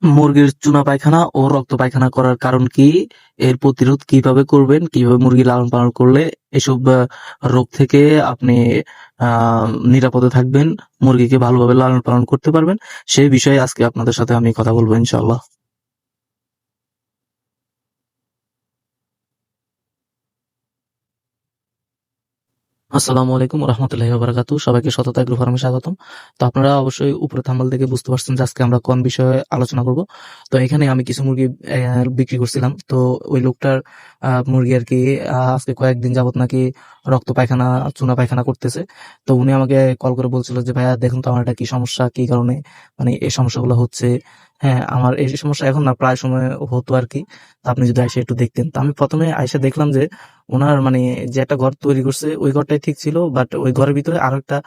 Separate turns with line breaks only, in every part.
মুরগির চুনা পায়খানা ও রক্ত পায়খানা করার কারণ কি, এর প্রতিরোধ কিভাবে করবেন, কিভাবে মুরগি লালন পালন করলে এসব রোগ থেকে আপনি নিরাপদে থাকবেন, মুরগিকে ভালোভাবে লালন পালন করতে পারবেন, সেই বিষয়ে আজকে আপনাদের সাথে আমি কথা বলবো ইনশাআল্লাহ। আসসালামু আলাইকুম রহমতুল্লাহি বারাকাতু। সবাইকে সততা এগ্রো ফার্মে স্বাগতম। তো আপনারা অবশ্যই উপরে থাম্বনেল থেকে বুঝতে পারছেন যে আজকে আমরা কোন বিষয়ে আলোচনা করব। তো এখানে আমি কিছু মুরগি বিক্রি করছিলাম। তো ওই লোকটার মুরগি আর কি আজকে কয়েকদিন যাবত নাকি রক্ত পায়খানা, চুনা পায়খানা করতেছে। তো উনি আমাকে কল করে বলছিল যে ভাইয়া দেখুন তো আমার এটা কি সমস্যা, কি কারণে মানে এই সমস্যাগুলো হচ্ছে। হ্যাঁ, আমার এই সমস্যা এখন না, প্রায় সময় হতো আর কি। তো আপনি যদি আইসা একটু দেখতেন। তো আমি প্রথমে আইসা দেখলাম যে উনার মানে যে একটা ঘর তৈরি করছে ওই ঘরটাই ঠিক ছিল, বাট ওই ঘরের ভিতরে আরো একটা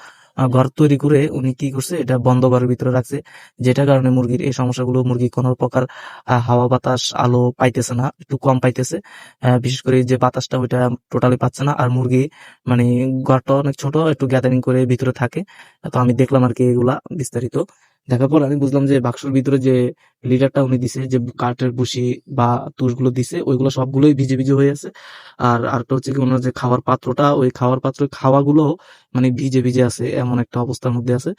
ঘর তৈরি করে উনি কি করছে, এটা বন্ধ ঘরের ভিতরে রাখছে, যেটার কারণে মুরগির এই সমস্যাগুলো, মুরগি কোনো প্রকার হাওয়া বাতাস আলো পাইতেছে না, একটু কম পাইতেছে। বিশেষ করে যে বাতাসটা ওইটা টোটালি পাচ্ছে না। আর মুরগি মানে ঘরটা অনেক ছোট, একটু গ্যাদারিং করে ভিতরে থাকে। তো আমি দেখলাম আর কি এগুলা বিস্তারিত দেখার পর আমি বুঝলাম যে বাক্সর ভিতরে যে লিডারটা উনি দিছে, যে কাঠের বুশি বা তুষগুলো দিছে, ওইগুলো সবগুলোই ভিজে ভিজে হয়ে আছে। আর আরেকটা হচ্ছে কি, ওনার যে খাওয়ার পাত্রটা, ওই খাওয়ার পাত্রের খাওয়াগুলো মানে ভিজে ভিজে আছে, এমন একটা অবস্থার মধ্যে আছে।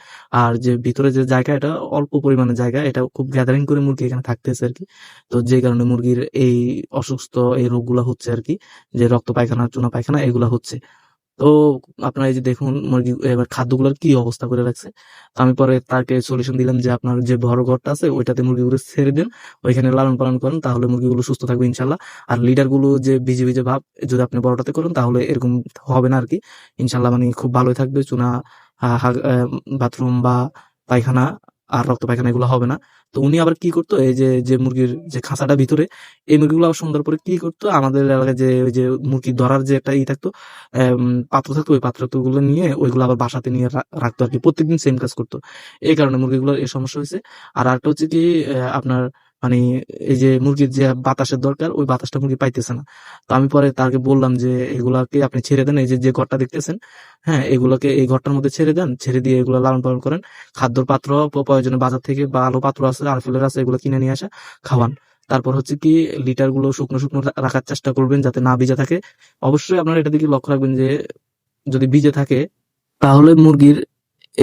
আর যে ভিতরে যে জায়গা, এটা অল্প পরিমাণে জায়গা, এটা খুব গ্যাদারিং করে মুরগি এখানে থাকতেছে আর কি। তো যে কারণে মুরগির এই অসুস্থ এই রোগগুলা হচ্ছে আর কি, যে রক্ত পায়খানা, চুনা পায়খানা এগুলা হচ্ছে। তো আপনারা এই যে দেখুন মুরগি এবার খাদ্যগুলোর কি অবস্থা করে রাখছে। তো আমি পরে তাকে সলিউশন দিলাম যে আপনার যে বড় ঘরটা আছে ওইটাতে মুরগিগুলো ছেড়ে দেন, ওইখানে লালন পালন করেন, তাহলে মুরগিগুলো সুস্থ থাকবে ইনশাল্লাহ। আর লিডার গুলো যে ভিজে ভিজে ভাব, যদি আপনি বড়টাতে করেন তাহলে এরকম হবে না আর কি। ইনশাল্লাহ মানে খুব ভালোই থাকবে। চুনা বাথরুম বা পায়খানা আর রক্ত পায়খানা এগুলো হবে না। তো উনি আবার কি করতো, এই যে যে মুরগির যে খাঁচাটা ভিতরে, এই মুরগিগুলো আবার সুন্দর করে কি করতো, আমাদের এলাকায় যে ওই যে মুরগি ধরার যে একটা ই থাকতো, পাত্র থাকতো, ওই পাত্রগুলো নিয়ে ওইগুলো আবার বাসাতে নিয়ে রাখতো আর কি। প্রত্যেকদিন সেম কাজ করতো, এই কারণে মুরগিগুলোর এই সমস্যা হয়েছে। আর আরেকটা হচ্ছে কি, আপনার মানে এই যে মুরগির যে বাতাসের দরকার, ওই বাতাসটা মুরগি পাইতেছে না। তো আমি পরে তাকে বললাম যে এগুলাকে আপনি ছেড়ে দেন, এই যে যে ঘরটা দেখতেছেন, হ্যাঁ এগুলোকে এই ঘরটার মধ্যে ছেড়ে দেন, ছেড়ে দিয়ে এগুলো লালন পালন করেন। খাদ্যর পাত্র প্রয়োজনে বাজার থেকে ভালো পাত্র আছে, আরফিলের আছে, এগুলো কিনে নিয়ে আসা, খাওয়ান। তারপর হচ্ছে কি, লিটার গুলো শুকনো শুকনো রাখার চেষ্টা করবেন যাতে না ভিজা থাকে। অবশ্যই আপনারা এটা দিকে লক্ষ্য রাখবেন যে যদি ভিজে থাকে তাহলে মুরগির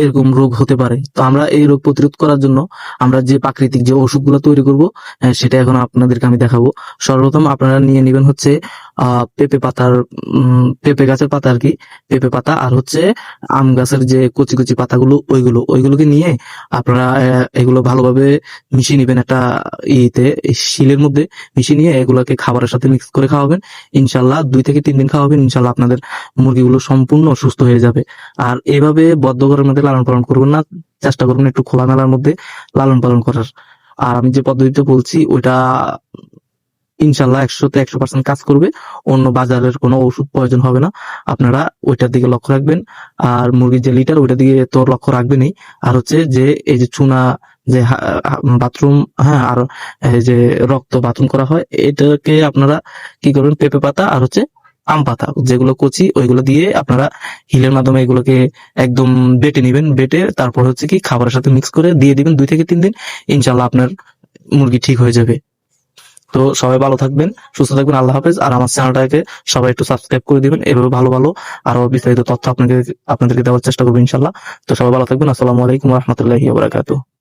এরকম রোগ হতে পারে। তো আমরা এই রোগ প্রতিরোধ করার জন্য আমরা যে প্রাকৃতিক যে ওষুধগুলো তৈরি করব, সেটা এখন আপনাদেরকে আমি দেখাবো। সর্বপ্রথম আপনারা নিয়ে নেবেন হচ্ছে পেঁপে পাতার পেঁপে গাছের পাতা আর কি, পেঁপে পাতা, আর হচ্ছে আম গাছের যে কচি কচি পাতাগুলো, ওইগুলোকে নিয়ে আপনারা এগুলো ভালোভাবে মিশিয়ে নেবেন একটা ইতে, শিলের মধ্যে মিশিয়ে নিয়ে এগুলোকে খাবারের সাথে মিক্স করে খাওয়াবেন। ইনশাল্লাহ 2 থেকে 3 দিন খাওয়াবেন, ইনশাল্লাহ আপনাদের মুরগিগুলো সম্পূর্ণ সুস্থ হয়ে যাবে। আর এভাবে বদ্ধ ঘরের মধ্যে লালন পালন করবেন না, চেষ্টা করবেন একটু খোলামেলার মধ্যে লালন পালন করার। আর আমি যে পদ্ধতিটা বলছি ওইটা ইনশাল্লাহ 100% কাজ করবে। অন্য বাজারের কোনো ওষুধ প্রয়োজন হবে না। আপনারা ওইটার দিকে লক্ষ্য রাখবেন। আর মুরগির যে লিটার, ওইটার দিকে তো লক্ষ্য রাখবেনই। আর হচ্ছে যে এই যে চুনা, যে বাথরুম, হ্যাঁ, আর এই যে রক্ত বাথরুম করা হয়, এটাকে আপনারা কি করবেন, পেঁপে পাতা আর হচ্ছে আম পাতা যেগুলো কচি, ওইগুলো দিয়ে আপনারা হিলের মাধ্যমে এগুলোকে একদম বেটে নিবেন। বেটে তারপর হচ্ছে কি খাবারের সাথে মিক্স করে দিয়ে দিবেন 2 থেকে 3 দিন। ইনশাল্লাহ আপনার মুরগি ঠিক হয়ে যাবে। তো সবাই ভালো থাকবেন, সুস্থ থাকবেন, আল্লাহ হাফেজ। আর আমার চ্যানেলটাকে সবাই একটু সাবস্ক্রাইব করে দিবেন, এভাবে ভালো ভালো আরো বিস্তারিত তথ্য আপনাদেরকে দেওয়ার চেষ্টা করবো ইনশাল্লাহ। তো সবাই ভালো থাকবেন। আসসালামু আলাইকুম রহমতুল্লাহি ওয়া বারাকাতুহু।